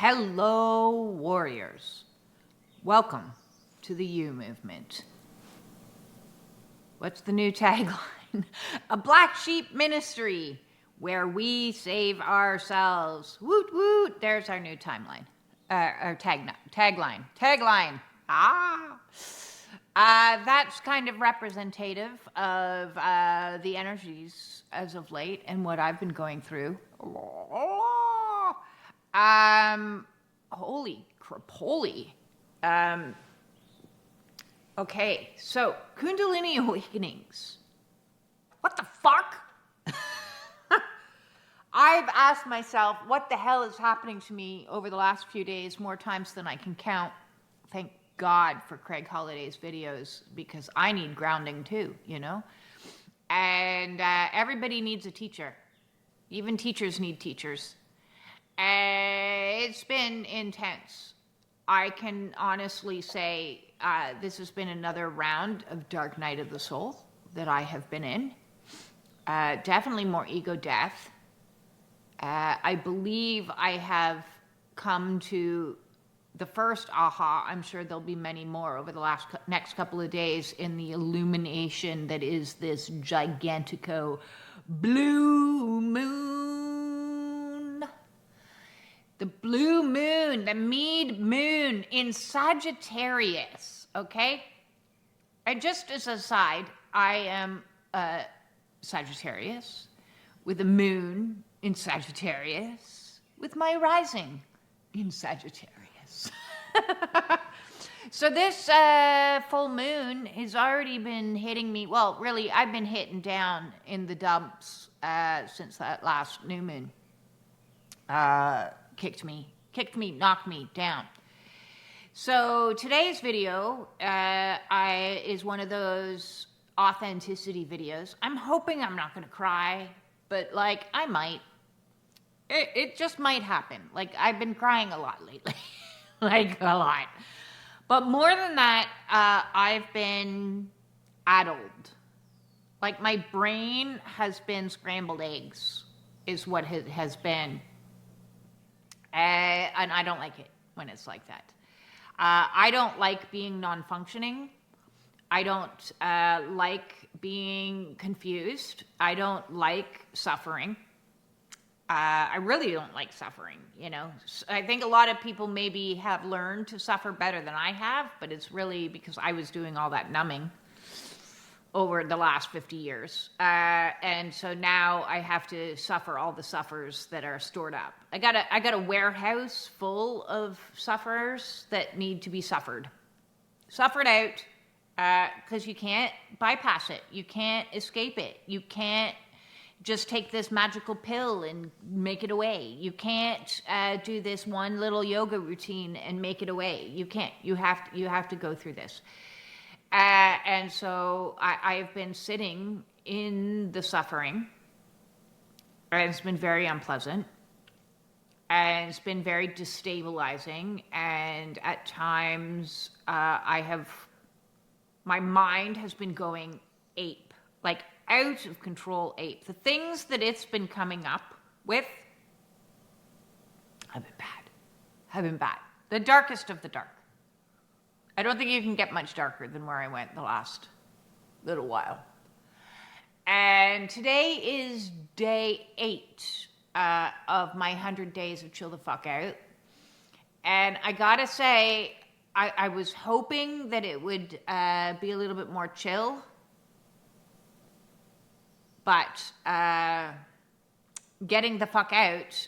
Hello, warriors. Welcome to the You Movement. What's the new tagline? A black sheep ministry where we save ourselves. Woot woot. There's our new timeline. Our tagline. That's kind of representative of the energies as of late and what I've been going through. Holy crapoly. Okay, so Kundalini awakenings. What the fuck? I've asked myself what the hell is happening to me over the last few days more times than I can count. Thank God for Craig Holliday's videos because I need grounding too, you know? And everybody needs a teacher. Even teachers need teachers. It's been intense. I can honestly say this has been another round of Dark Night of the Soul that I have been in. Definitely more ego death. I believe I have come to the first aha. I'm sure there'll be many more over the next couple of days in the illumination that is this gigantico blue moon. The blue moon, the Mead moon in Sagittarius, okay? And just as a side, I am Sagittarius with a moon in Sagittarius with my rising in Sagittarius. So this full moon has already been hitting me. Well, really, I've been hitting down in the dumps since that last new moon. Kicked me, knocked me down. So today's video is one of those authenticity videos. I'm hoping I'm not going to cry, but like I might. It just might happen. Like I've been crying a lot lately, like a lot. But more than that, I've been addled. Like my brain has been scrambled eggs, is what it has been. And I don't like it when it's like that. I don't like being non-functioning. I don't like being confused. I don't like suffering. I really don't like suffering, you know. I think a lot of people maybe have learned to suffer better than I have, but it's really because I was doing all that numbing over the last 50 years. And so now I have to suffer all the suffers that are stored up. I got a warehouse full of sufferers that need to be suffered. Suffered out, because you can't bypass it. You can't escape it. You can't just take this magical pill and make it away. You can't do this one little yoga routine and make it away. You can't. You have to go through this. And so I've been sitting in the suffering, and it's been very unpleasant, and it's been very destabilizing, and at times my mind has been going ape, like out of control ape. The things that it's been coming up with have been bad. The darkest of the dark. I don't think you can get much darker than where I went the last little while. And today is day 8 of my 100 days of chill the fuck out. And I gotta say, I was hoping that it would be a little bit more chill. But getting the fuck out,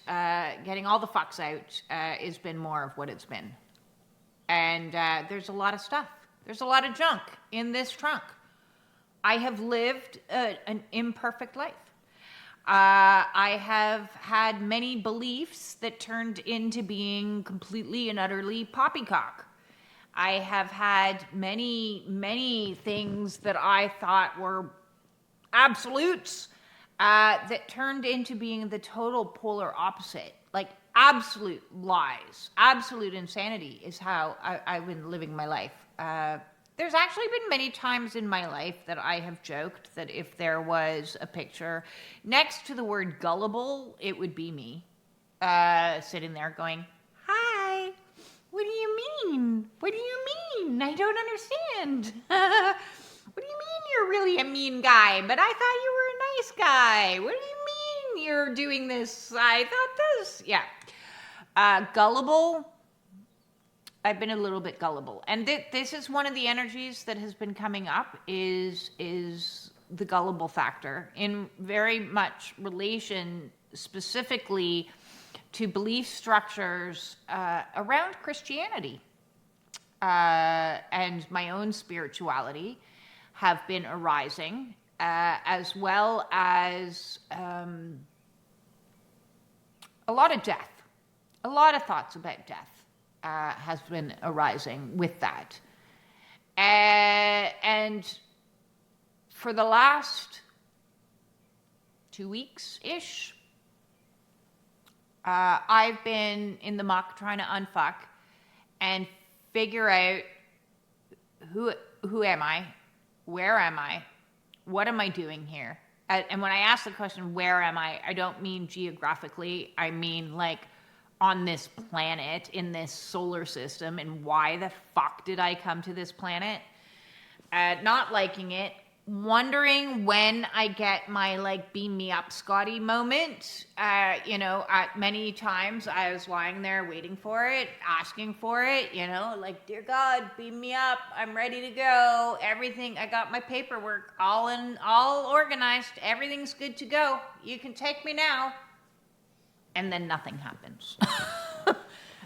getting all the fucks out has been more of what it's been. And there's a lot of stuff. There's a lot of junk in this trunk. I have lived an imperfect life. I have had many beliefs that turned into being completely and utterly poppycock. I have had many, many things that I thought were absolutes that turned into being the total polar opposite. Like absolute lies, absolute insanity is how I've been living my life. There's actually been many times in my life that I have joked that if there was a picture next to the word gullible, it would be me sitting there going, hi. mean? What do you mean? I don't understand. What do you mean you're really a mean guy? But I thought you were a nice guy. What do you mean you're doing this? I thought this. Yeah. Gullible. I've been a little bit gullible. And this is one of the energies that has been coming up is the gullible factor in very much relation specifically to belief structures around Christianity. And my own spirituality have been arising, as well as a lot of death, a lot of thoughts about death has been arising with that. And for the last 2 weeks-ish, I've been in the muck trying to unfuck and figure out who am I? Where am I? What am I doing here? And when I ask the question, where am I don't mean geographically. I mean like on this planet, in this solar system, and why the fuck did I come to this planet? Not liking it. Wondering when I get my like beam me up Scotty moment. Many times I was lying there waiting for it, asking for it, like, dear God, beam me up. I'm ready to go. Everything, I got my paperwork all organized. Everything's good to go. You can take me now. And then nothing happens. And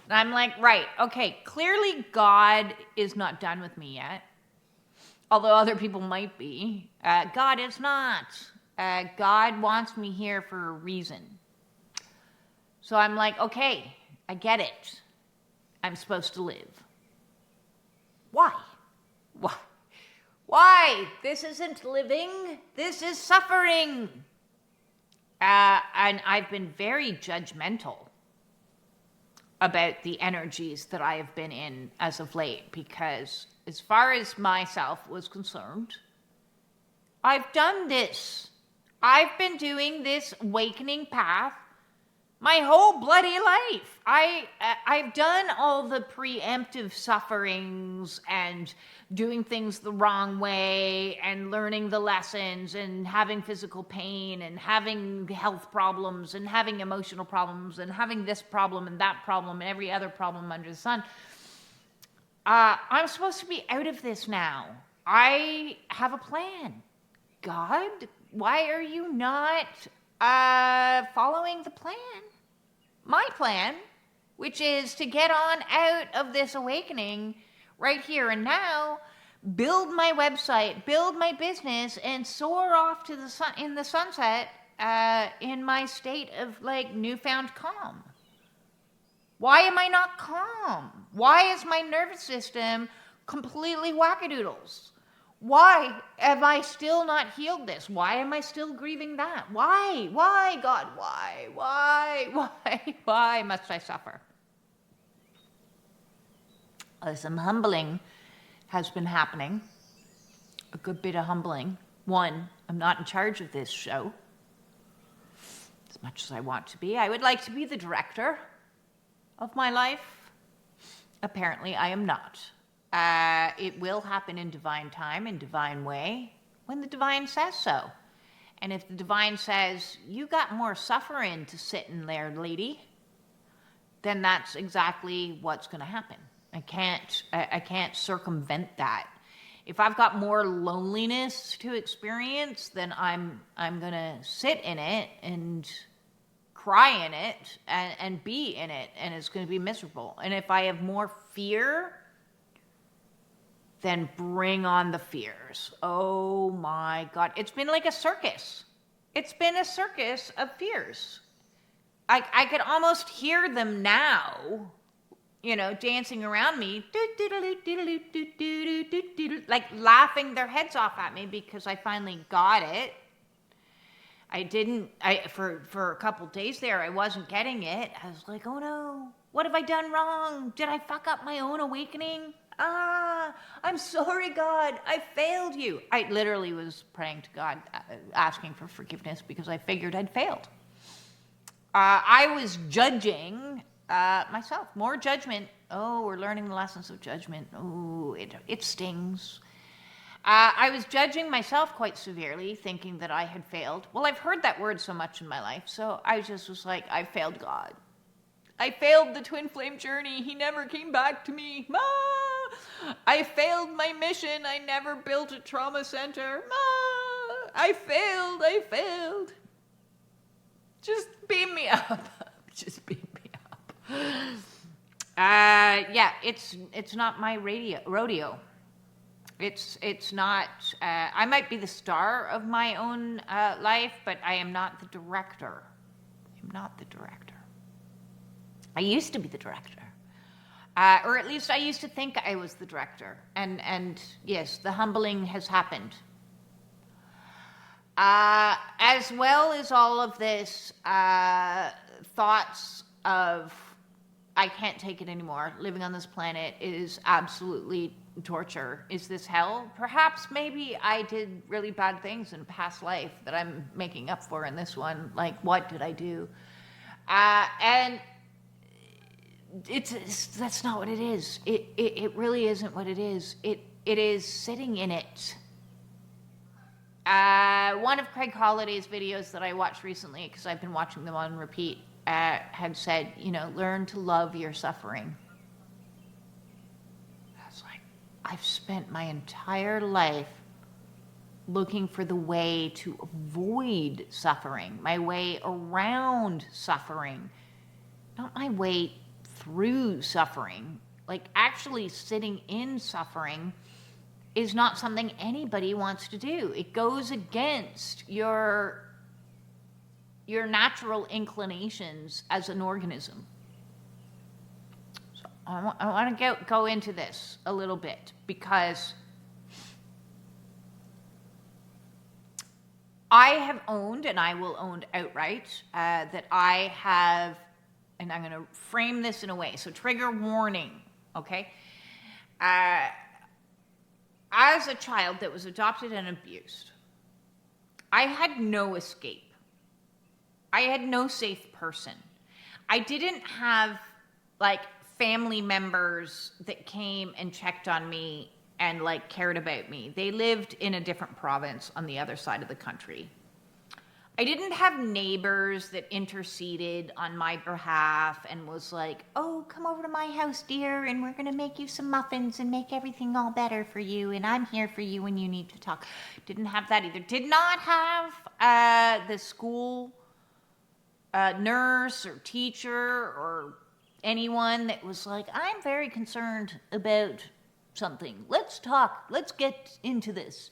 I'm like, right, okay, clearly God is not done with me yet. Although other people might be. God is not. God wants me here for a reason. So I'm like, okay, I get it. I'm supposed to live. Why? Why? Why? This isn't living. This is suffering. And I've been very judgmental about the energies that I have been in as of late, because as far as myself was concerned, I've done this. I've been doing this awakening path my whole bloody life. I've done all the preemptive sufferings and doing things the wrong way and learning the lessons and having physical pain and having health problems and having emotional problems and having this problem and that problem and every other problem under the sun. I'm supposed to be out of this now. I have a plan. God, why are you not following the plan? My plan, which is to get on out of this awakening right here and now, build my website, build my business, and soar off to the sun in the sunset in my state of like newfound calm. Why am I not calm? Why is my nervous system completely wackadoodles? Why have I still not healed this? Why am I still grieving that? Why? Why, God? Why must I suffer? Some humbling has been happening. A good bit of humbling. One, I'm not in charge of this show as much as I want to be. I would like to be the director of my life. Apparently, I am not. It will happen in divine time, in divine way, when the divine says so. And if the divine says, you got more suffering to sit in there, lady, then that's exactly what's going to happen. I can't circumvent that. If I've got more loneliness to experience, then I'm going to sit in it and cry in it and be in it, and it's going to be miserable. And if I have more fear, then bring on the fears. Oh my God. It's been like a circus. It's been a circus of fears. I could almost hear them now, dancing around me, like laughing their heads off at me because I finally got it. For a couple days there, I wasn't getting it. I was like, oh no, what have I done wrong? Did I fuck up my own awakening? I'm sorry, God, I failed you. I literally was praying to God, asking for forgiveness because I figured I'd failed. I was judging myself. More judgment. Oh, we're learning the lessons of judgment. Oh, it stings. I was judging myself quite severely, thinking that I had failed. Well, I've heard that word so much in my life, so I just was like, I failed God. I failed the twin flame journey. He never came back to me. I failed my mission. I never built a trauma center. I failed. Just beam me up. Just beam me up. Yeah, it's not my rodeo. It's not, I might be the star of my own life, but I am not the director. I'm not the director. I used to be the director. Or at least I used to think I was the director. And yes, the humbling has happened. As well as all of this thoughts of, I can't take it anymore. Living on this planet is absolutely torture. Is this hell? Perhaps maybe I did really bad things in a past life that I'm making up for in this one. Like, what did I do? And that's not what it is. It really isn't what it is. It is sitting in it. One of Craig Holliday's videos that I watched recently, because I've been watching them on repeat, had said, learn to love your suffering. I was like, I've spent my entire life looking for the way to avoid suffering, my way around suffering, not my way through suffering. Like, actually sitting in suffering is not something anybody wants to do. It goes against your natural inclinations as an organism. So I want to go into this a little bit, because I have owned, and I will own outright, that I have, and I'm going to frame this in a way. So trigger warning, okay? As a child that was adopted and abused, I had no escape. I had no safe person. I didn't have, like, family members that came and checked on me and, like, cared about me. They lived in a different province on the other side of the country. I didn't have neighbors that interceded on my behalf and was like, oh, come over to my house, dear, and we're going to make you some muffins and make everything all better for you, and I'm here for you when you need to talk. Didn't have that either. Did not have the school nurse or teacher or anyone that was like, I'm very concerned about something. Let's talk. Let's get into this.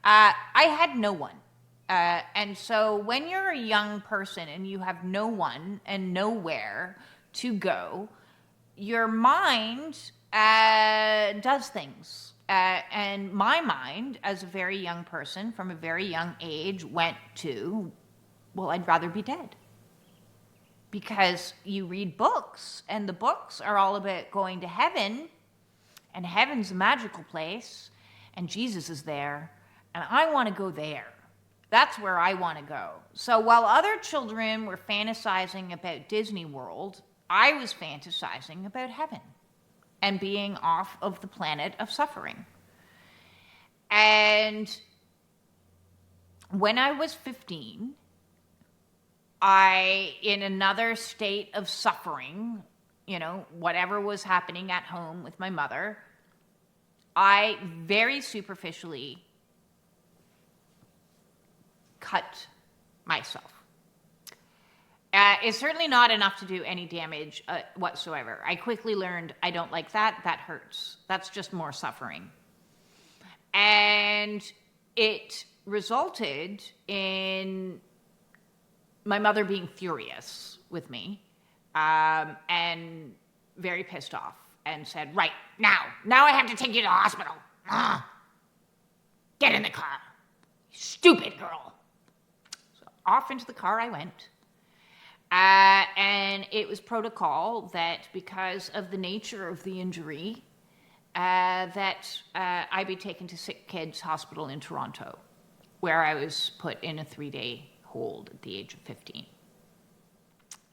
I had no one. And so when you're a young person and you have no one and nowhere to go, your mind does things. And my mind, as a very young person from a very young age, went to, well, I'd rather be dead. Because you read books, and the books are all about going to heaven, and heaven's a magical place, and Jesus is there, and I want to go there. That's where I want to go. So while other children were fantasizing about Disney World, I was fantasizing about heaven and being off of the planet of suffering. And when I was 15, in another state of suffering, whatever was happening at home with my mother, I very superficially cut myself. It's certainly not enough to do any damage whatsoever. I quickly learned I don't like that. That hurts. That's just more suffering. And it resulted in my mother being furious with me and very pissed off and said, right, now I have to take you to the hospital. Get in the car. Stupid girl. Off into the car I went. And it was protocol that because of the nature of the injury, that I be taken to Sick Kids Hospital in Toronto, where I was put in a 3-day hold at the age of 15.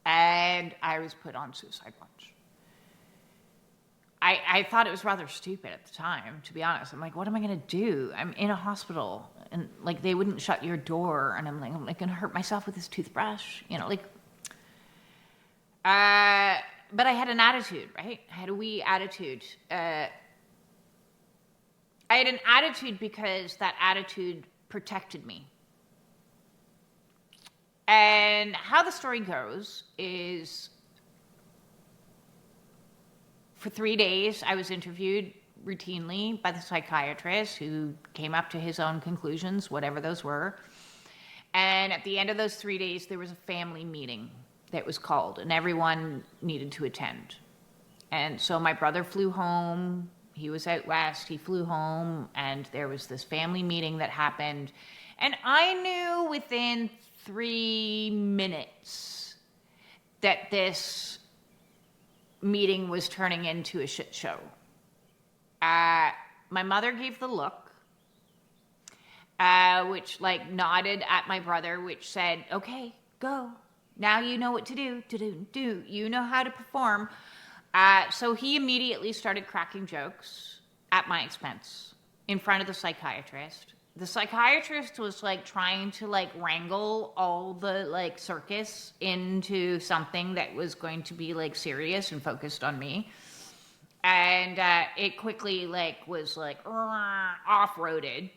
and I was put on suicide watch. I thought it was rather stupid at the time, to be honest. I'm like, what am I going to do? I'm in a hospital, and like they wouldn't shut your door, and I'm like going to hurt myself with this toothbrush, like. But I had an attitude, right? I had a wee attitude. I had an attitude because that attitude protected me. And how the story goes is, for 3 days, I was interviewed routinely by the psychiatrist who came up to his own conclusions, whatever those were. And at the end of those 3 days, there was a family meeting that was called, and everyone needed to attend. And so my brother flew home. He was out west. He flew home, and there was this family meeting that happened. And I knew within 3 minutes that this meeting was turning into a shit show. My mother gave the look, which like nodded at my brother, which said, okay, go. Now you know what to do. You know how to perform. So he immediately started cracking jokes at my expense in front of the psychiatrist. The psychiatrist was like trying to like wrangle all the like circus into something that was going to be like serious and focused on me. And it quickly like was like off-roaded.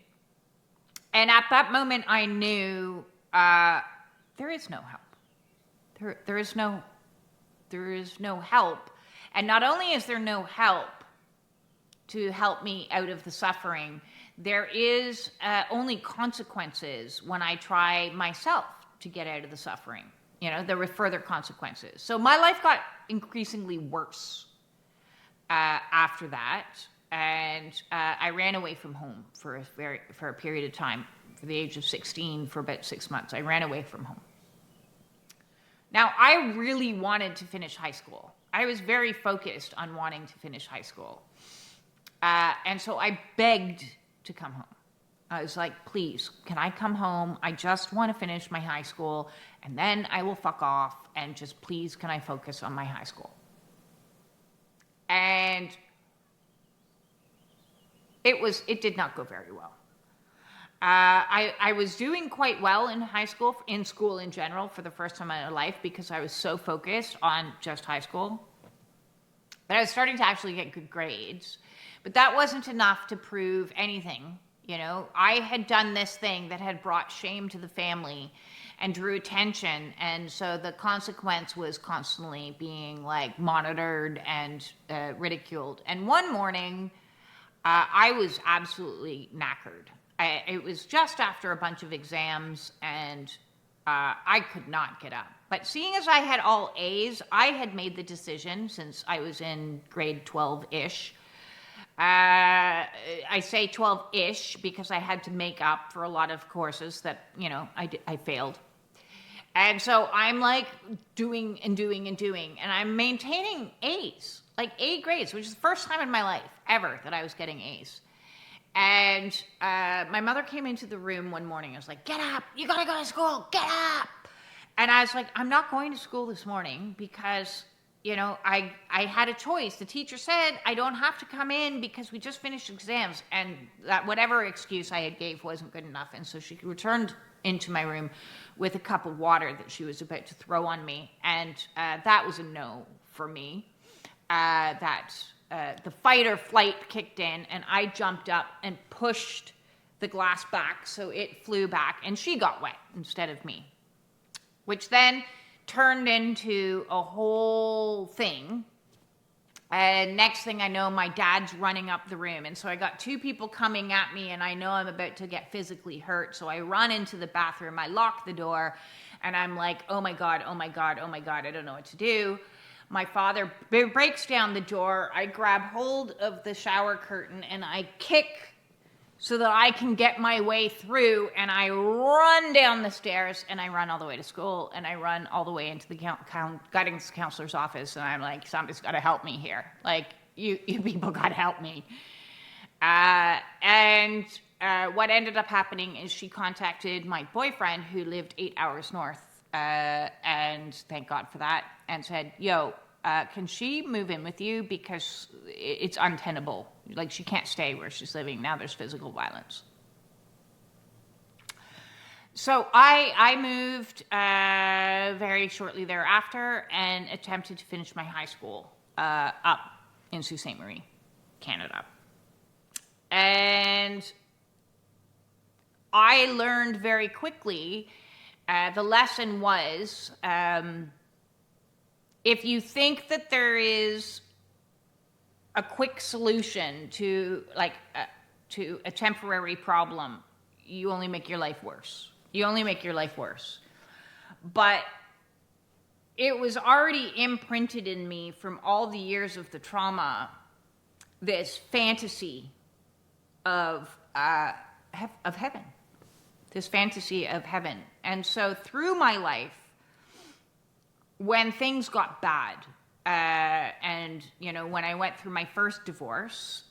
And at that moment I knew there is no help. There is no help. And not only is there no help to help me out of the suffering, there is only consequences when I try myself to get out of the suffering. There were further consequences. So my life got increasingly worse after that. And I ran away from home for a period of time. For the age of 16, for about 6 months, I ran away from home. Now, I really wanted to finish high school. I was very focused on wanting to finish high school. And so I begged to come home. I was like, please, can I come home? I just want to finish my high school, and then I will fuck off, and just please, can I focus on my high school? And it did not go very well. I was doing quite well in high school, in school in general, for the first time in my life, because I was so focused on just high school. But I was starting to actually get good grades. But that wasn't enough to prove anything. I had done this thing that had brought shame to the family and drew attention. And so the consequence was constantly being like monitored and ridiculed. And one morning, I was absolutely knackered. It was just after a bunch of exams, and I could not get up. But seeing as I had all A's, I had made the decision, since I was in grade 12-ish. I say 12-ish because I had to make up for a lot of courses that, I failed. And so I'm like doing, and I'm maintaining A's, like A grades, which is the first time in my life ever that I was getting A's. And my mother came into the room one morning. I was like, get up, you gotta go to school, get up. And I was like, I'm not going to school this morning because, I had a choice. The teacher said I don't have to come in because we just finished exams, and that whatever excuse I had gave wasn't good enough. And so she returned into my room with a cup of water that she was about to throw on me. And that was a no for me. The fight or flight kicked in, and I jumped up and pushed the glass back so it flew back, and she got wet instead of me, which then turned into a whole thing. And next thing I know, my dad's running up the room, and so I got two people coming at me, and I know I'm about to get physically hurt, so I run into the bathroom, I lock the door, and I'm like, oh my God, I don't know what to do. My father breaks down the door. I grab hold of the shower curtain and I kick so that I can get my way through, and I run down the stairs, and I run all the way to school, and I run all the way into the guidance counselor's office, and I'm like, somebody's got to help me here. Like, you people got to help me. What ended up happening is she contacted my boyfriend, who lived 8 hours north and thank God for that, and said, yo, can she move in with you, because it's untenable. Like, she can't stay where she's living. Now there's physical violence. So I moved very shortly thereafter and attempted to finish my high school up in Sault Ste. Marie, Canada. And I learned very quickly, the lesson was, if you think that there is a quick solution to a temporary problem, you only make your life worse. You only make your life worse. But it was already imprinted in me from all the years of the trauma, this fantasy of heaven, this fantasy of heaven. And so through my life, when things got bad, and when I went through my first divorce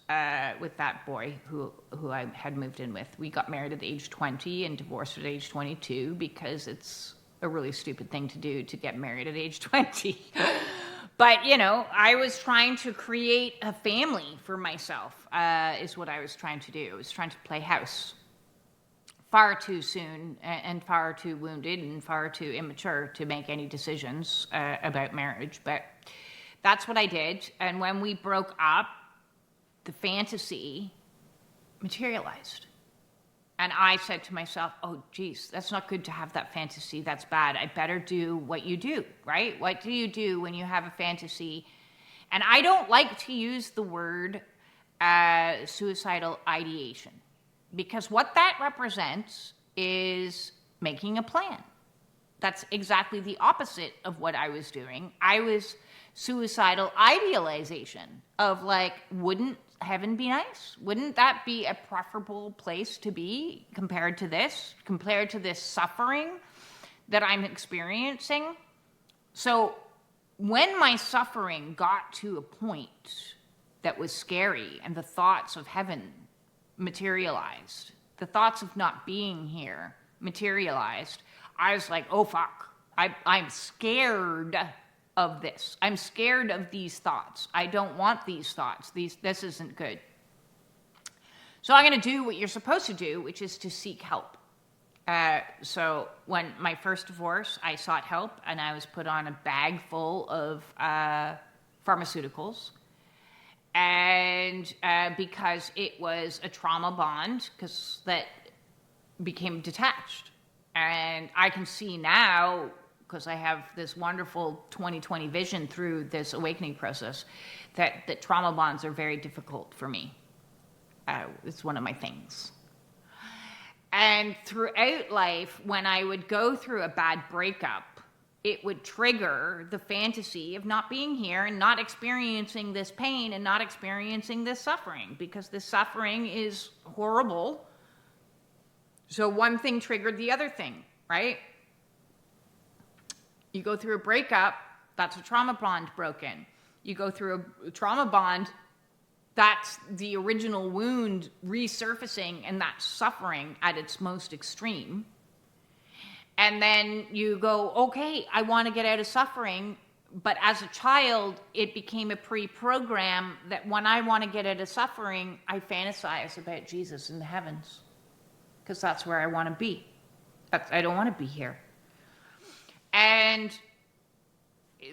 with that boy who I had moved in with, we got married at age 20 and divorced at age 22, because it's a really stupid thing to do, to get married at age 20. But I was trying to create a family for myself, is what I was trying to do. I was trying to play house. Far too soon, and far too wounded, and far too immature to make any decisions about marriage. But that's what I did. And when we broke up, the fantasy materialized. And I said to myself, oh, geez, that's not good to have that fantasy. That's bad. I better do what you do, right? What do you do when you have a fantasy? And I don't like to use the word suicidal ideation, because what that represents is making a plan. That's exactly the opposite of what I was doing. I was suicidal idealization of, like, wouldn't heaven be nice? Wouldn't that be a preferable place to be compared to this suffering that I'm experiencing? So when my suffering got to a point that was scary and the thoughts of heaven materialized, the thoughts of not being here materialized, I was like, oh, fuck. I'm scared of this. I'm scared of these thoughts. I don't want these thoughts. This isn't good. So I'm going to do what you're supposed to do, which is to seek help. So when my first divorce, I sought help, and I was put on a bag full of pharmaceuticals. And because it was a trauma bond, because that became detached. And I can see now, because I have this wonderful 20/20 vision through this awakening process, that trauma bonds are very difficult for me. It's one of my things. And throughout life, when I would go through a bad breakup, it would trigger the fantasy of not being here and not experiencing this pain and not experiencing this suffering, because this suffering is horrible. So one thing triggered the other thing, right? You go through a breakup, that's a trauma bond broken. You go through a trauma bond, that's the original wound resurfacing, and that's suffering at its most extreme. And then you go, okay, I want to get out of suffering. But as a child, it became a pre-program that when I want to get out of suffering, I fantasize about Jesus in the heavens, because that's where I want to be. I don't want to be here. And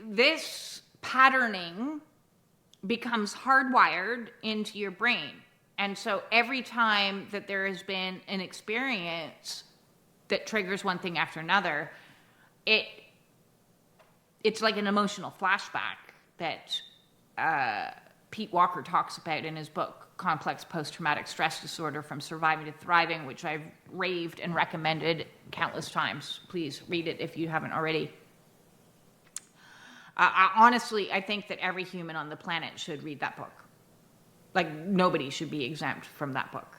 this patterning becomes hardwired into your brain. And so every time that there has been an experience that triggers one thing after another, it's like an emotional flashback that Pete Walker talks about in his book, Complex Post-Traumatic Stress Disorder from Surviving to Thriving, which I've raved and recommended countless times. Please read it if you haven't already. Honestly, I think that every human on the planet should read that book. Like, nobody should be exempt from that book.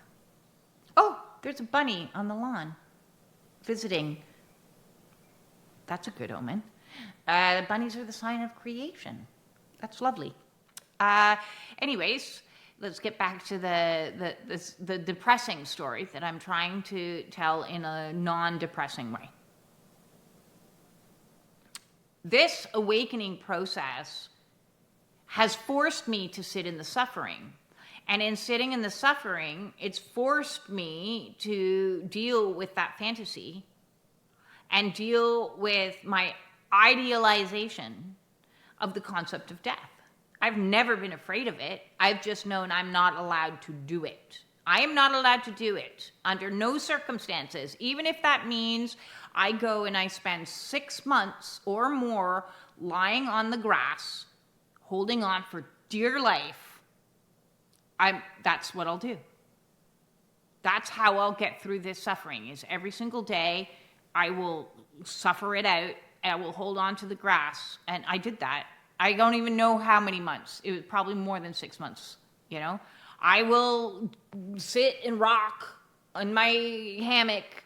Oh, there's a bunny on the lawn visiting. That's a good omen. Bunnies are the sign of creation. That's lovely. Anyways, let's get back to the depressing story that I'm trying to tell in a non-depressing way. this awakening process has forced me to sit in the suffering. And in sitting in the suffering, it's forced me to deal with that fantasy and deal with my idealization of the concept of death. I've never been afraid of it. I've just known I'm not allowed to do it. I am not allowed to do it under no circumstances, even if that means I go and I spend 6 months or more lying on the grass, holding on for dear life. That's what I'll do. That's how I'll get through this suffering, is every single day I will suffer it out. I will hold on to the grass. And I did that. I don't even know how many months. It was probably more than 6 months, you know. I will sit and rock on my hammock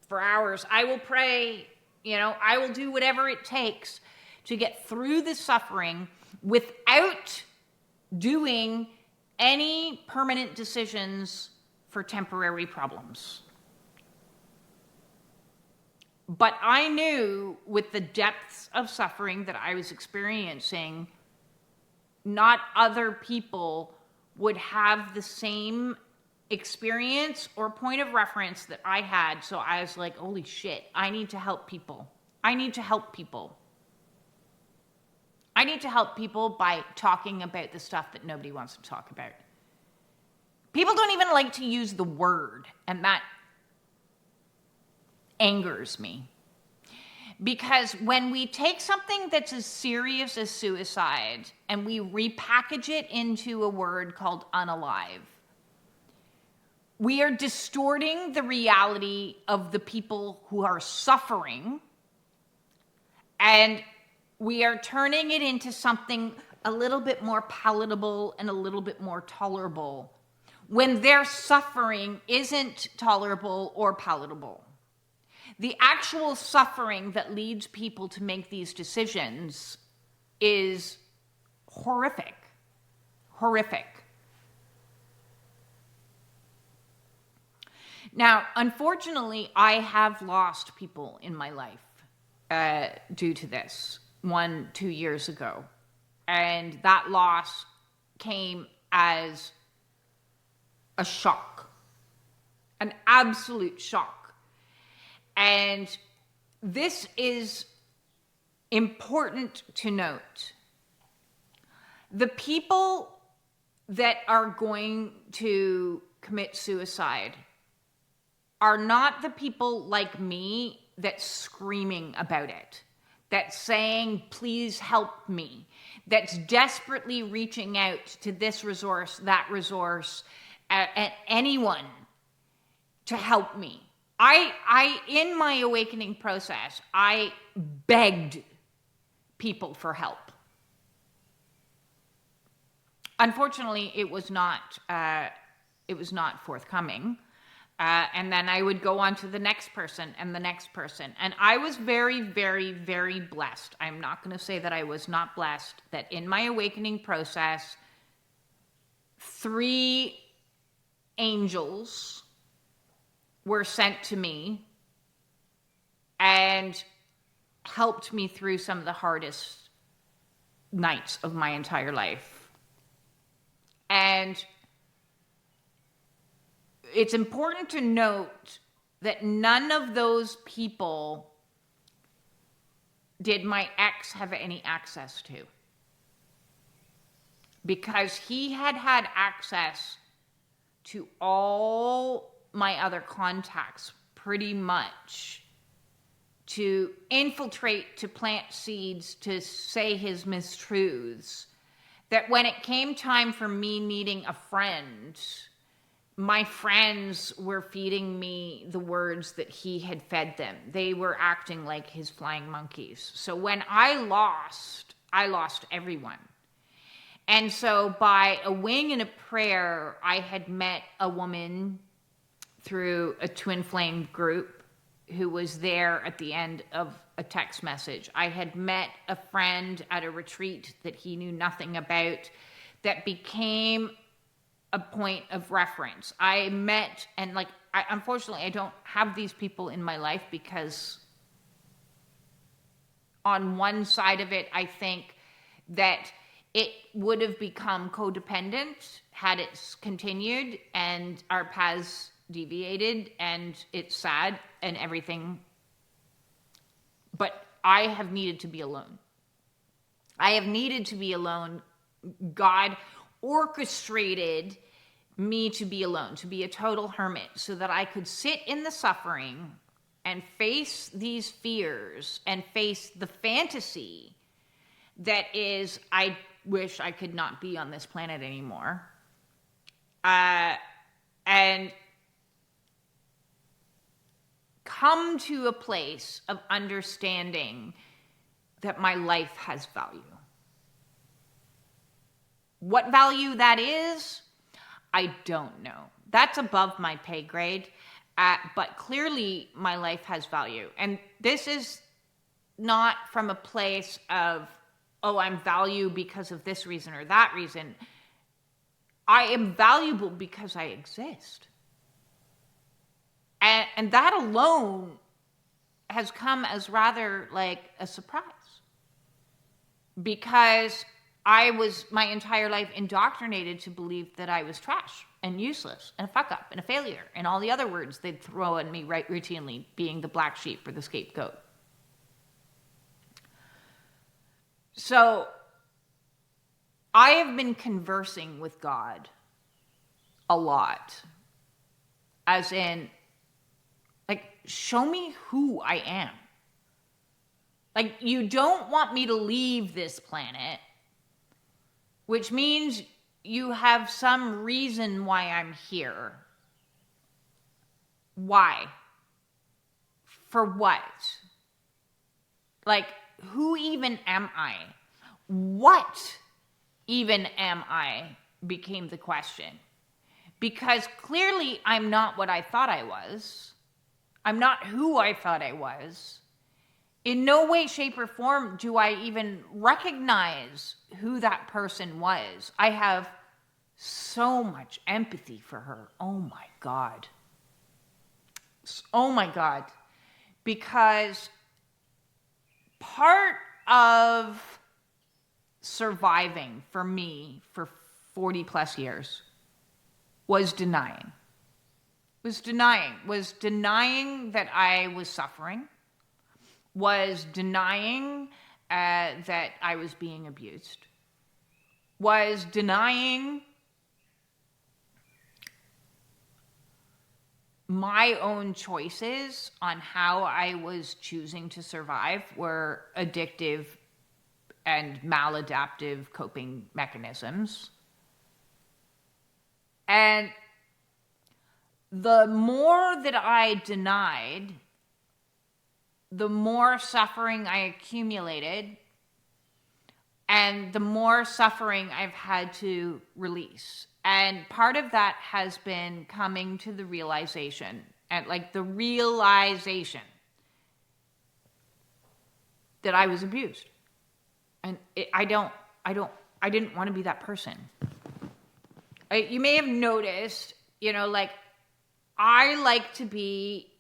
for hours. I will pray, you know. I will do whatever it takes to get through the suffering without doing any permanent decisions for temporary problems. But I knew with the depths of suffering that I was experiencing, not other people would have the same experience or point of reference that I had. So I was like, holy shit, I need to help people. I need to help people. I need to help people by talking about the stuff that nobody wants to talk about. People don't even like to use the word, and that angers me. Because when we take something that's as serious as suicide and we repackage it into a word called unalive, we are distorting the reality of the people who are suffering, and we are turning it into something a little bit more palatable and a little bit more tolerable when their suffering isn't tolerable or palatable. The actual suffering that leads people to make these decisions is horrific. Horrific. Now, unfortunately, I have lost people in my life due to this 2 years ago. And that loss came as a shock, an absolute shock. And this is important to note. The people that are going to commit suicide are not the people like me that's screaming about it, that's saying, please help me, that's desperately reaching out to this resource, that resource, and anyone to help me. I in my awakening process, I begged people for help. Unfortunately, it was not forthcoming. And then I would go on to the next person and the next person. And I was very, very, very blessed. I'm not going to say that I was not blessed, that in my awakening process, 3 angels were sent to me and helped me through some of the hardest nights of my entire life. And it's important to note that none of those people did my ex have any access to, because he had access to all my other contacts pretty much, to infiltrate, to plant seeds, to say his mistruths, that when it came time for me needing a friend, my friends were feeding me the words that he had fed them. They were acting like his flying monkeys. So when I lost everyone. And so by a wing and a prayer, I had met a woman through a twin flame group who was there at the end of a text message. I had met a friend at a retreat that he knew nothing about that became a point of reference. I met, and unfortunately, I don't have these people in my life because on one side of it, I think that it would have become codependent had it continued and our paths deviated, and it's sad and everything. But I have needed to be alone. I have needed to be alone. God orchestrated me to be alone, to be a total hermit, so that I could sit in the suffering and face these fears and face the fantasy that is, I wish I could not be on this planet anymore. And come to a place of understanding that my life has value. What value that is, I don't know. That's above my pay grade. But clearly my life has value. And this is not from a place of, oh, I'm valuable because of this reason or that reason. I am valuable because I exist. And that alone has come as rather like a surprise. Because I was my entire life indoctrinated to believe that I was trash and useless and a fuck up and a failure and all the other words they'd throw at me right routinely, being the black sheep or the scapegoat. So I have been conversing with God a lot, as in, like, show me who I am. Like, you don't want me to leave this planet, which means you have some reason why I'm here. Why? For what? Like, who even am I? What even am I became the question. Because clearly I'm not what I thought I was. I'm not who I thought I was. In no way, shape, or form do I even recognize who that person was. I have so much empathy for her. Oh my God. Oh my God. Because part of surviving for me for 40 plus years was denying. Was denying that I was suffering. Was denying that I was being abused. Was denying my own choices on how I was choosing to survive were addictive and maladaptive coping mechanisms. And the more that I denied, the more suffering I accumulated, and the more suffering I've had to release. And part of that has been coming to the realization, and like the realization that I was abused. And I didn't want to be that person. You may have noticed, like, I like to be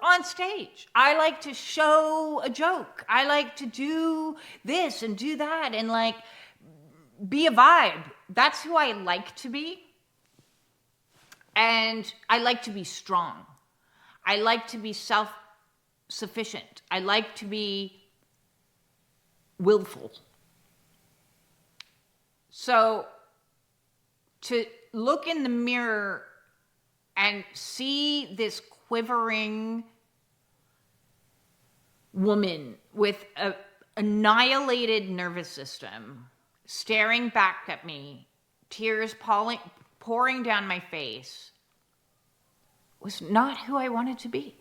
on stage. I like to show a joke. I like to do this and do that and like be a vibe. That's who I like to be. And I like to be strong. I like to be self-sufficient. I like to be willful. So to look in the mirror and see this quivering woman with an annihilated nervous system staring back at me, tears pouring down my face, was not who I wanted to be.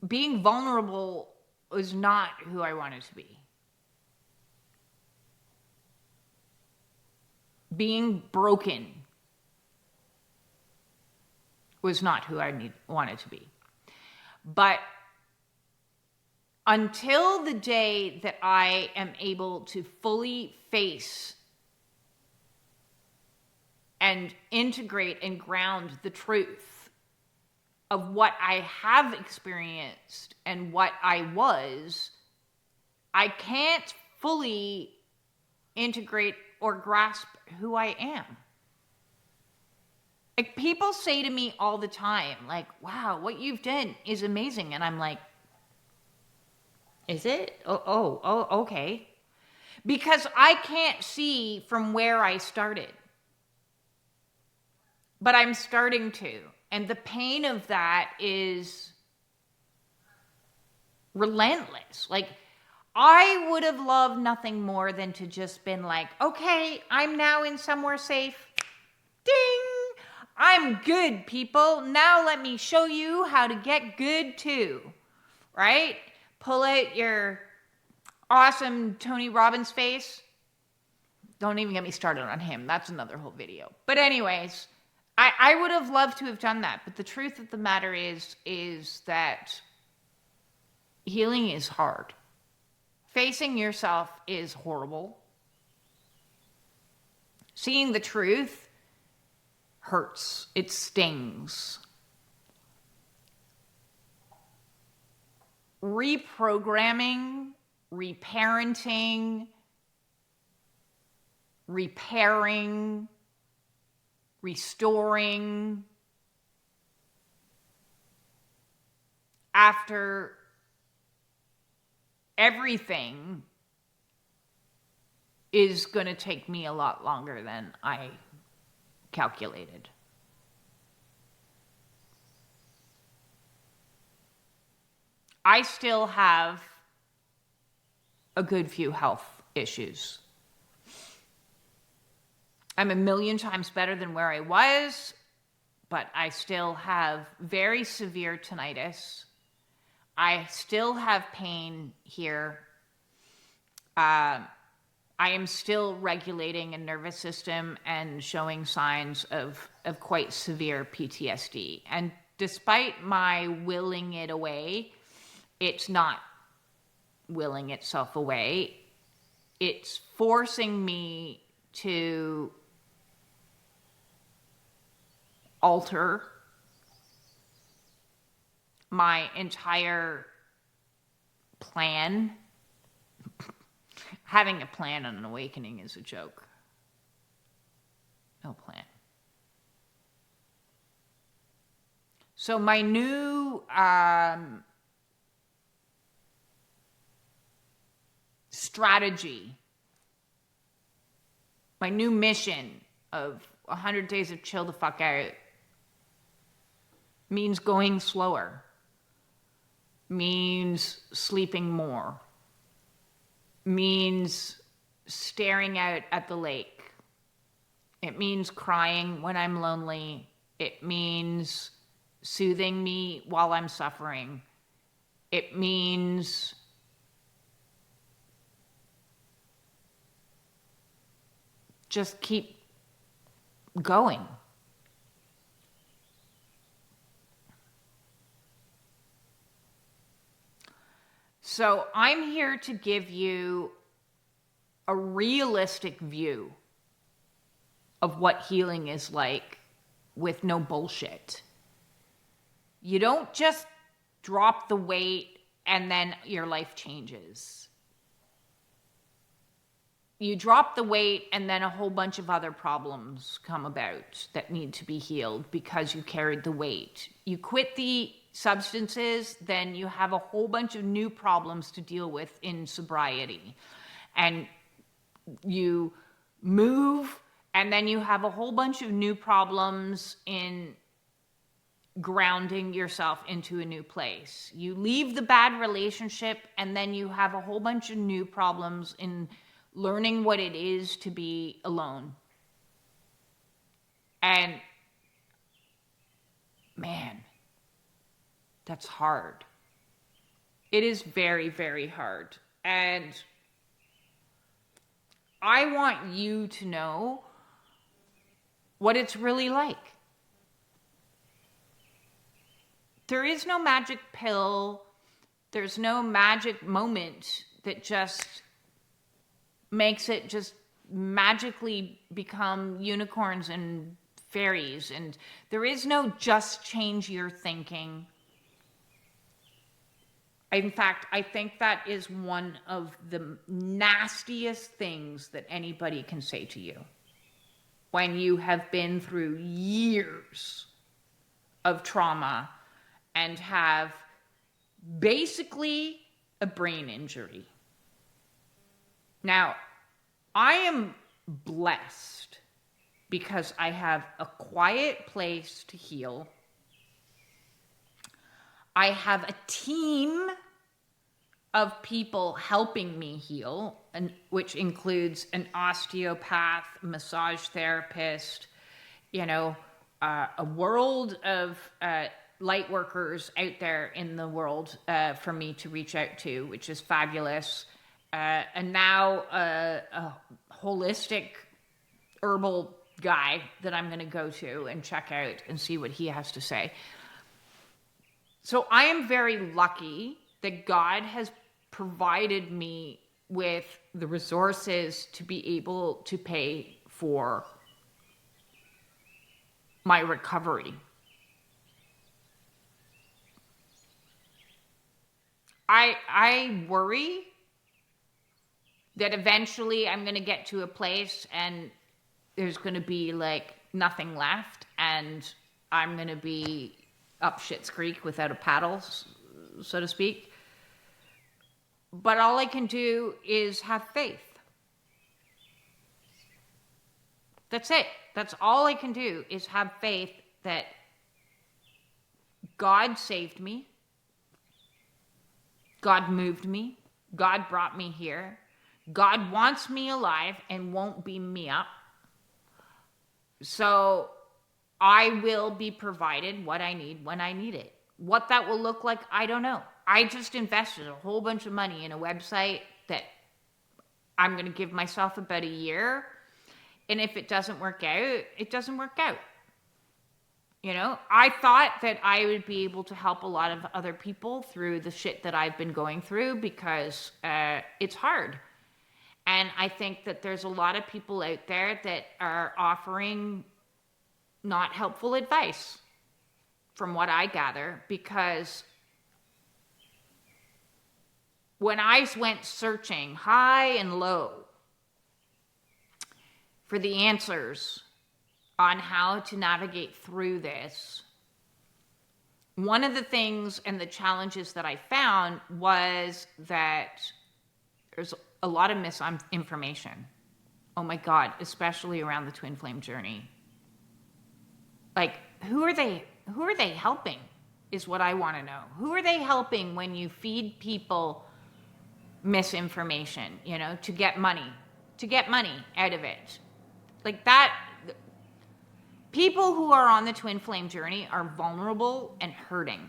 Being vulnerable was not who I wanted to be. Being broken was not who I wanted to be. But until the day that I am able to fully face and integrate and ground the truth of what I have experienced and what I was, I can't fully integrate or grasp who I am. Like, people say to me all the time, like, wow, what you've done is amazing. And I'm like, is it? Oh, okay. Because I can't see from where I started. But I'm starting to. And the pain of that is relentless. Like, I would have loved nothing more than to just been like, okay, I'm now in somewhere safe. Ding! I'm good, people. Now let me show you how to get good too. Right? Pull out your awesome Tony Robbins face. Don't even get me started on him. That's another whole video. But anyways, I would have loved to have done that. But the truth of the matter is that healing is hard. Facing yourself is horrible. Seeing the truth hurts. It stings. Reprogramming, reparenting, repairing, restoring after everything is going to take me a lot longer than I calculated. I still have a good few health issues. I'm a million times better than where I was, but I still have very severe tinnitus. I still have pain here. I am still regulating a nervous system and showing signs of quite severe PTSD. And despite my willing it away, it's not willing itself away. It's forcing me to alter my entire plan. Having a plan on an awakening is a joke. No plan. So my new strategy, my new mission of 100 days of chill the fuck out means going slower, means sleeping more, means staring out at the lake. It means crying when I'm lonely. It means soothing me while I'm suffering. It means just keep going. So I'm here to give you a realistic view of what healing is like with no bullshit. You don't just drop the weight and then your life changes. You drop the weight and then a whole bunch of other problems come about that need to be healed because you carried the weight. You quit the substances, then you have a whole bunch of new problems to deal with in sobriety. And you move, and then you have a whole bunch of new problems in grounding yourself into a new place. You leave the bad relationship, and then you have a whole bunch of new problems in learning what it is to be alone. And man, that's hard. It is very, very hard. And I want you to know what it's really like. There is no magic pill. There's no magic moment that just makes it just magically become unicorns and fairies, and there is no just change your thinking. In fact, I think that is one of the nastiest things that anybody can say to you when you have been through years of trauma and have basically a brain injury. Now, I am blessed because I have a quiet place to heal. I have a team of people helping me heal, and which includes an osteopath, massage therapist, a world of light workers out there in the world for me to reach out to, which is fabulous. And now a holistic herbal guy that I'm going to go to and check out and see what he has to say. So I am very lucky that God has provided me with the resources to be able to pay for my recovery. I worry that eventually I'm going to get to a place and there's going to be like nothing left and I'm going to be up shit's creek without a paddle, so to speak. But all I can do is have faith. That's it. That's all I can do is have faith that God saved me. God moved me. God brought me here. God wants me alive and won't beam me up. So I will be provided what I need when I need it. What that will look like, I don't know. I just invested a whole bunch of money in a website that I'm going to give myself about a year. And if it doesn't work out, it doesn't work out. I thought that I would be able to help a lot of other people through the shit that I've been going through because it's hard. And I think that there's a lot of people out there that are offering not helpful advice, from what I gather, because when I went searching high and low for the answers on how to navigate through this, one of the things and the challenges that I found was that there's a lot of misinformation. Oh my God, especially around the twin flame journey. Like, who are they helping is what I want to know. Who are they helping when you feed people misinformation, to get money out of it? Like that, people who are on the twin flame journey are vulnerable and hurting.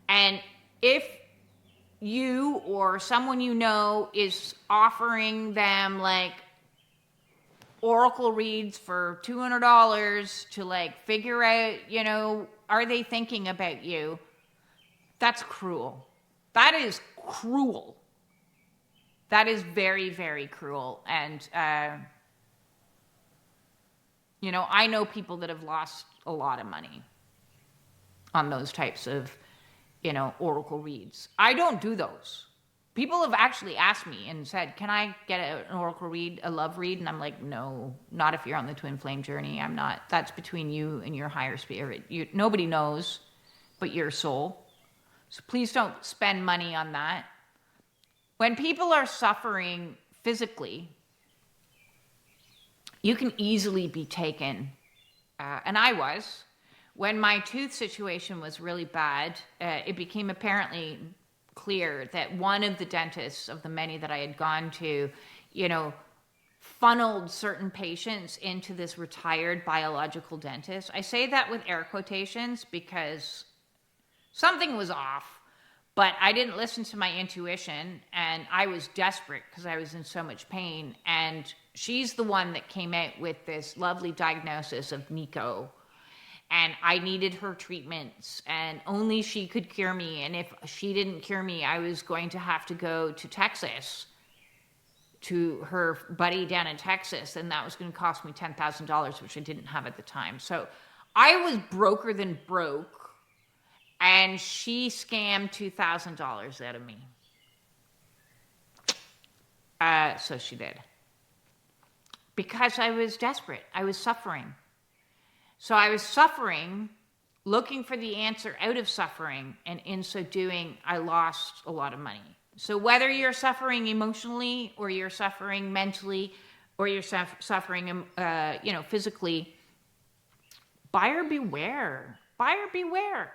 And if you or someone is offering them like oracle reads for $200 to like figure out, are they thinking about you? That's cruel. That is cruel. That is very, very cruel. And, I know people that have lost a lot of money on those types of, oracle reads. I don't do those. People have actually asked me and said, can I get an oracle read, a love read? And I'm like, no, not if you're on the twin flame journey. I'm not. That's between you and your higher spirit. Nobody knows but your soul. So please don't spend money on that. When people are suffering physically, you can easily be taken, and I was. When my tooth situation was really bad, it became apparently clear that one of the dentists of the many that I had gone to, funneled certain patients into this retired biological dentist. I say that with air quotations because something was off, but I didn't listen to my intuition and I was desperate because I was in so much pain. And she's the one that came out with this lovely diagnosis of Nico. And I needed her treatments and only she could cure me. And if she didn't cure me, I was going to have to go to Texas to her buddy down in Texas, and that was going to cost me $10,000, which I didn't have at the time. So I was broker than broke, and she scammed $2,000 out of me. So she did. Because I was desperate. I was suffering. So I was suffering, looking for the answer out of suffering, and in so doing, I lost a lot of money. So whether you're suffering emotionally, or you're suffering mentally, or you're suffering, physically, buyer beware. Buyer beware.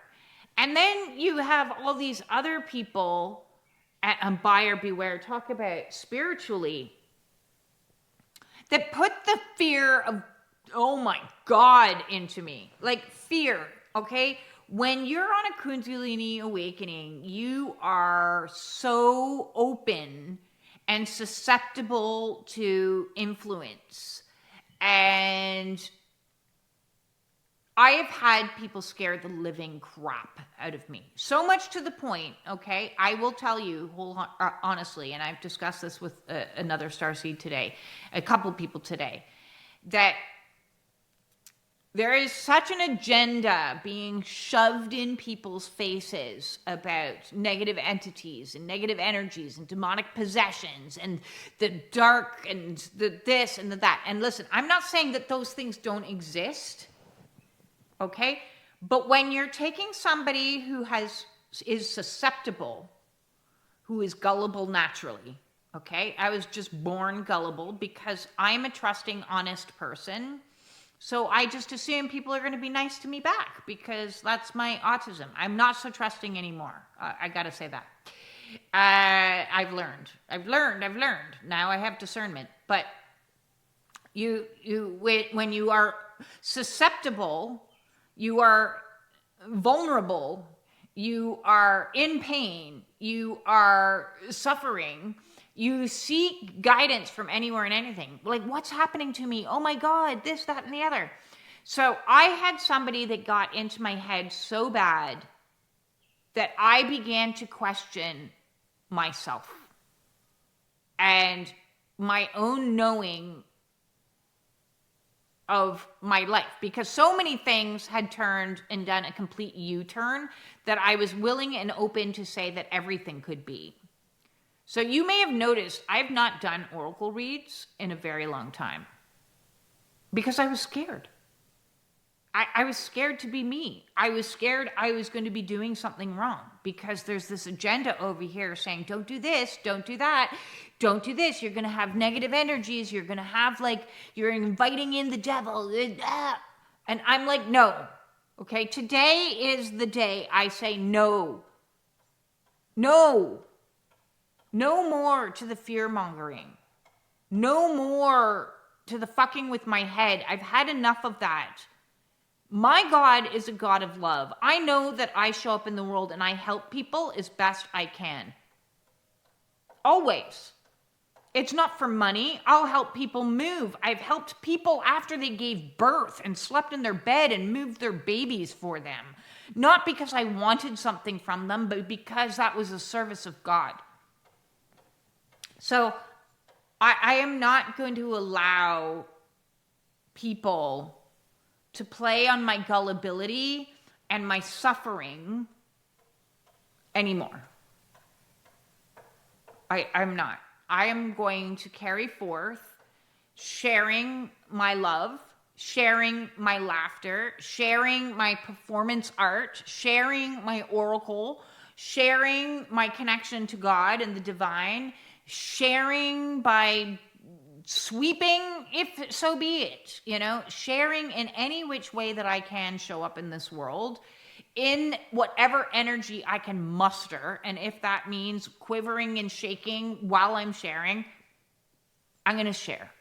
And then you have all these other people, and buyer beware, talk about spiritually, that put the fear of, oh my God, into me. Like fear, okay? When you're on a Kundalini awakening, you are so open and susceptible to influence. And I have had people scare the living crap out of me. So much to the point, okay, I will tell you honestly, and I've discussed this with another starseed today, a couple people today, that there is such an agenda being shoved in people's faces about negative entities and negative energies and demonic possessions and the dark and the this and the that. And listen, I'm not saying that those things don't exist. Okay? But when you're taking somebody who is susceptible, who is gullible naturally, okay? I was just born gullible because I'm a trusting, honest person. So I just assume people are going to be nice to me back because that's my autism. I'm not so trusting anymore. I got to say that. I've learned. Now I have discernment. But when you are susceptible, you are vulnerable, you are in pain, you are suffering, you seek guidance from anywhere and anything. Like, what's happening to me? Oh my God, this, that, and the other. So I had somebody that got into my head so bad that I began to question myself and my own knowing of my life, because so many things had turned and done a complete U-turn that I was willing and open to say that everything could be. So you may have noticed I've not done oracle reads in a very long time because I was scared. I was scared to be me. I was scared I was going to be doing something wrong because there's this agenda over here saying, don't do this, don't do that, don't do this. You're going to have negative energies. You're going to have you're inviting in the devil. And I'm like, no. Okay, today is the day I say no. No. No more to the fear mongering. No more to the fucking with my head. I've had enough of that. My God is a God of love. I know that I show up in the world and I help people as best I can. Always. It's not for money. I'll help people move. I've helped people after they gave birth and slept in their bed and moved their babies for them. Not because I wanted something from them, but because that was a service of God. So I am not going to allow people to play on my gullibility and my suffering anymore. I'm not. I am going to carry forth sharing my love, sharing my laughter, sharing my performance art, sharing my oracle, sharing my connection to God and the divine, sharing by sweeping, if so be it, sharing in any which way that I can show up in this world, in whatever energy I can muster. And if that means quivering and shaking while I'm sharing, I'm going to share.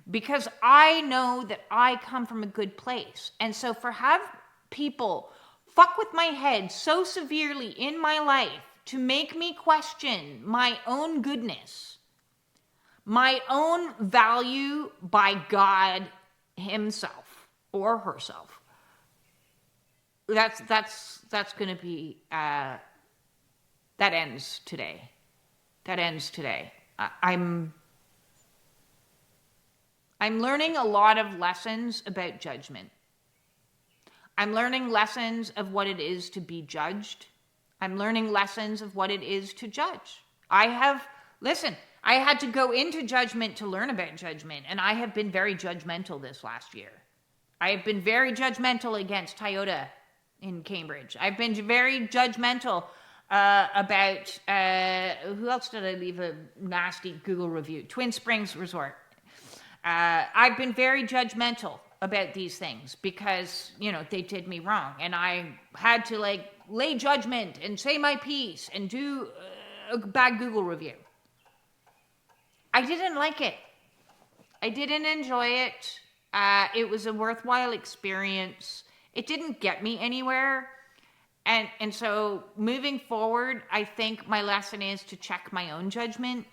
Because I know that I come from a good place. And so have people fuck with my head so severely in my life to make me question my own goodness, my own value by God himself or herself. That's going to be, that ends today. I'm I'm learning a lot of lessons about judgment. I'm learning lessons of what it is to be judged. I'm learning lessons of what it is to judge. I had to go into judgment to learn about judgment, and I have been very judgmental this last year. I have been very judgmental against Toyota in Cambridge. I've been very judgmental about, who else did I leave a nasty Google review? Twin Springs Resort. I've been very judgmental about these things because, they did me wrong. And I had to lay judgment and say my piece and do a bad Google review. I didn't like it. I didn't enjoy it. It was a worthwhile experience. It didn't get me anywhere. And so moving forward, I think my lesson is to check my own judgment.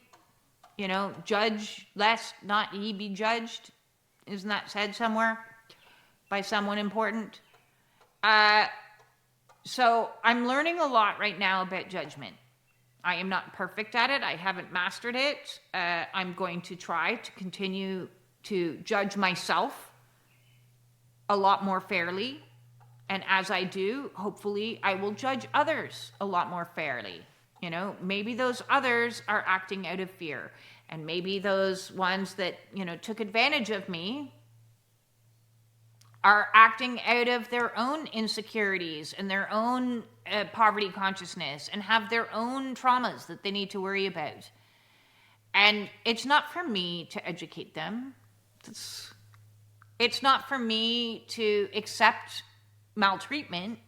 Judge lest not ye be judged. Isn't that said somewhere by someone important? So I'm learning a lot right now about judgment. I am not perfect at it. I haven't mastered it. I'm going to try to continue to judge myself a lot more fairly. And as I do, hopefully I will judge others a lot more fairly. Maybe those others are acting out of fear. And maybe those ones that, took advantage of me are acting out of their own insecurities and their own poverty consciousness and have their own traumas that they need to worry about. And it's not for me to educate them. It's not for me to accept maltreatment.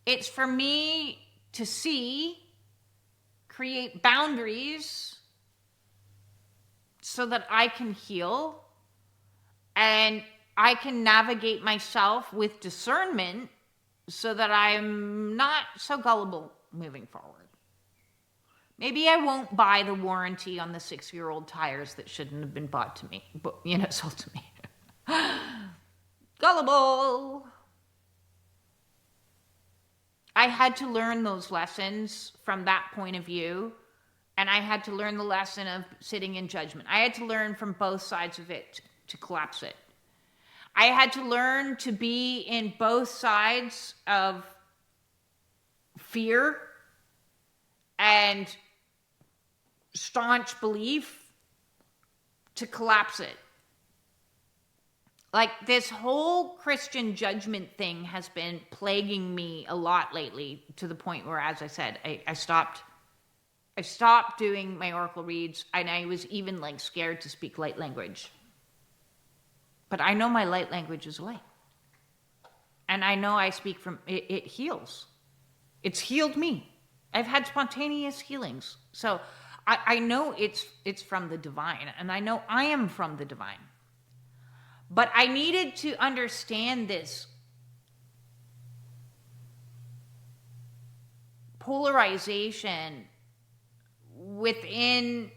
It's for me to create boundaries so that I can heal and I can navigate myself with discernment so that I'm not so gullible moving forward. Maybe I won't buy the warranty on the 6-year-old tires that shouldn't have been bought to me, sold to me. Gullible. I had to learn those lessons from that point of view, and I had to learn the lesson of sitting in judgment. I had to learn from both sides of it to collapse it. I had to learn to be in both sides of fear and staunch belief to collapse it. This whole Christian judgment thing has been plaguing me a lot lately, to the point where, as I said, I stopped doing my oracle reads, and I was even scared to speak light language. But I know my light language is light. And I know I speak from, it heals. It's healed me. I've had spontaneous healings. So I know it's from the divine, and I know I am from the divine. But I needed to understand this polarization within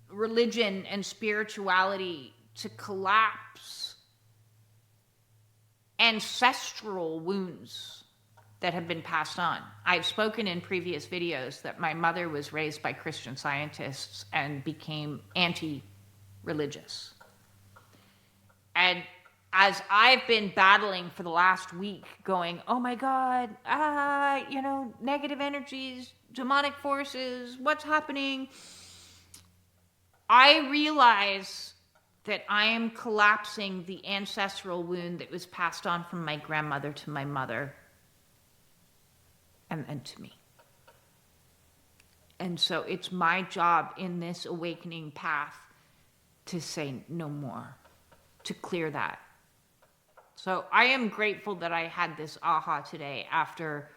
religion and spirituality to collapse ancestral wounds that have been passed on. I've spoken in previous videos that my mother was raised by Christian Scientists and became anti-religious. And as I've been battling for the last week going, oh my God, negative energies, demonic forces, what's happening? I realize that I am collapsing the ancestral wound that was passed on from my grandmother to my mother and to me. And so it's my job in this awakening path to say no more, to clear that. So I am grateful that I had this aha today after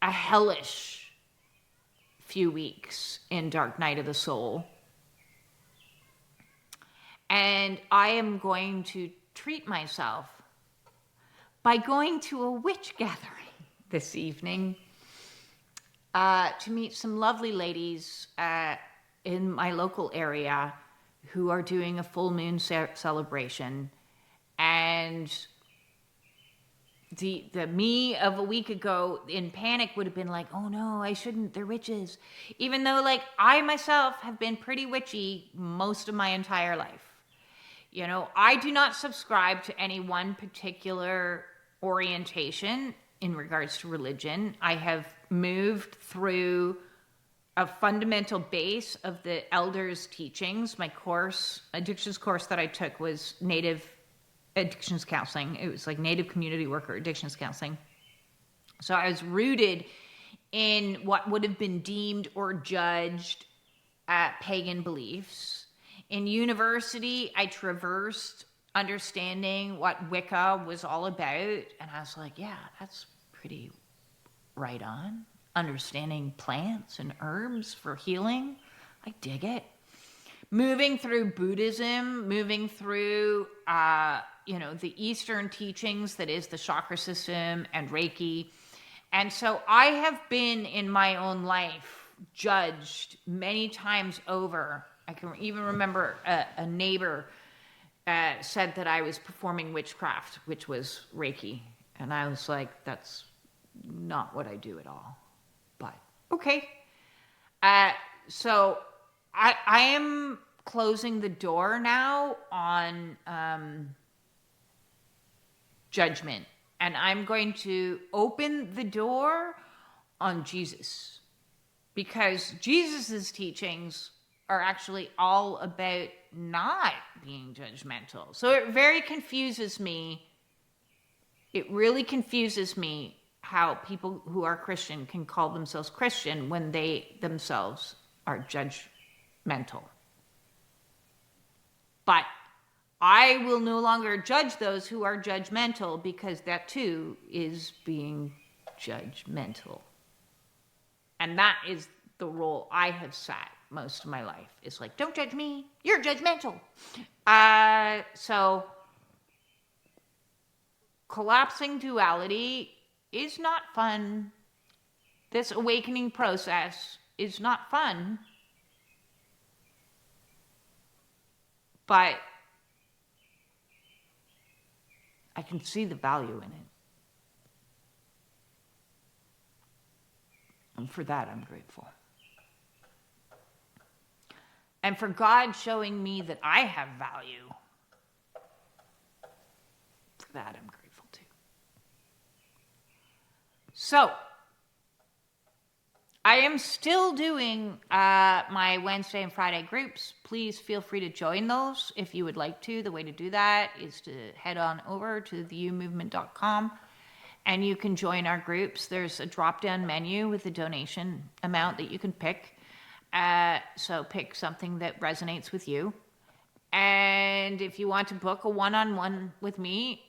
a hellish few weeks in Dark Night of the Soul. And I am going to treat myself by going to a witch gathering this evening to meet some lovely ladies in my local area who are doing a full moon celebration. And the me of a week ago in panic would have been like, oh no, I shouldn't, they're witches. Even though, like, I myself have been pretty witchy most of my entire life. You know, I do not subscribe to any one particular orientation in regards to religion. I have moved through a fundamental base of the elders' teachings. My course, addictions course that I took, was Native addictions counseling. It was like Native community worker addictions counseling. So I was rooted in what would have been deemed or judged pagan beliefs. In university, I traversed understanding what Wicca was all about. And I was like, yeah, that's pretty right on. Understanding plants and herbs for healing. I dig it. Moving through Buddhism, moving through, the Eastern teachings, that is the chakra system and Reiki. And so I have been in my own life judged many times over. I can even remember a neighbor said that I was performing witchcraft, which was Reiki. And I was like, that's not what I do at all. But okay. So I am closing the door now on judgment. And I'm going to open the door on Jesus. Because Jesus's teachings are actually all about not being judgmental. So it very confuses me. It really confuses me how people who are Christian can call themselves Christian when they themselves are judgmental. But I will no longer judge those who are judgmental, because that too is being judgmental. And that is the role I have sat most of my life. It's like, don't judge me, you're judgmental. So collapsing duality is not fun. This awakening process is not fun. But I can see the value in it. And for that, I'm grateful. And for God showing me that I have value. For that, I'm grateful too. So, I am still doing my Wednesday and Friday groups. Please feel free to join those if you would like to. The way to do that is to head on over to theyoumovement.com and you can join our groups. There's a drop-down menu with a donation amount that you can pick. So pick something that resonates with you. And if you want to book a one-on-one with me,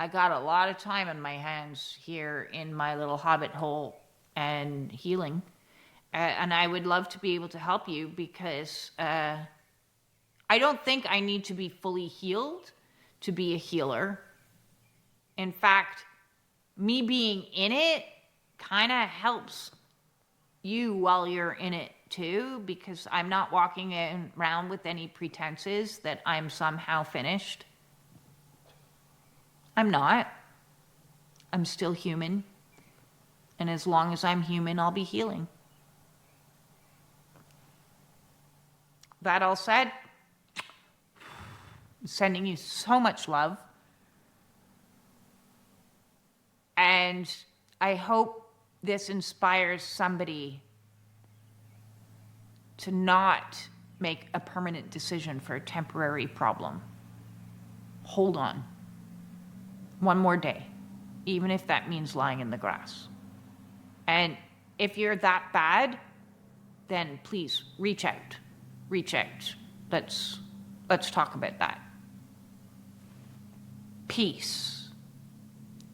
I got a lot of time on my hands here in my little hobbit hole and healing. And I would love to be able to help you, because I don't think I need to be fully healed to be a healer. In fact, me being in it kind of helps you while you're in it too, because I'm not walking around with any pretenses that I'm somehow finished. I'm not. I'm still human. And as long as I'm human, I'll be healing. That all said, I'm sending you so much love. And I hope this inspires somebody to not make a permanent decision for a temporary problem. Hold on. One more day, even if that means lying in the grass. And if you're that bad, then please reach out. Reach out. Let's talk about that. Peace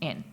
in.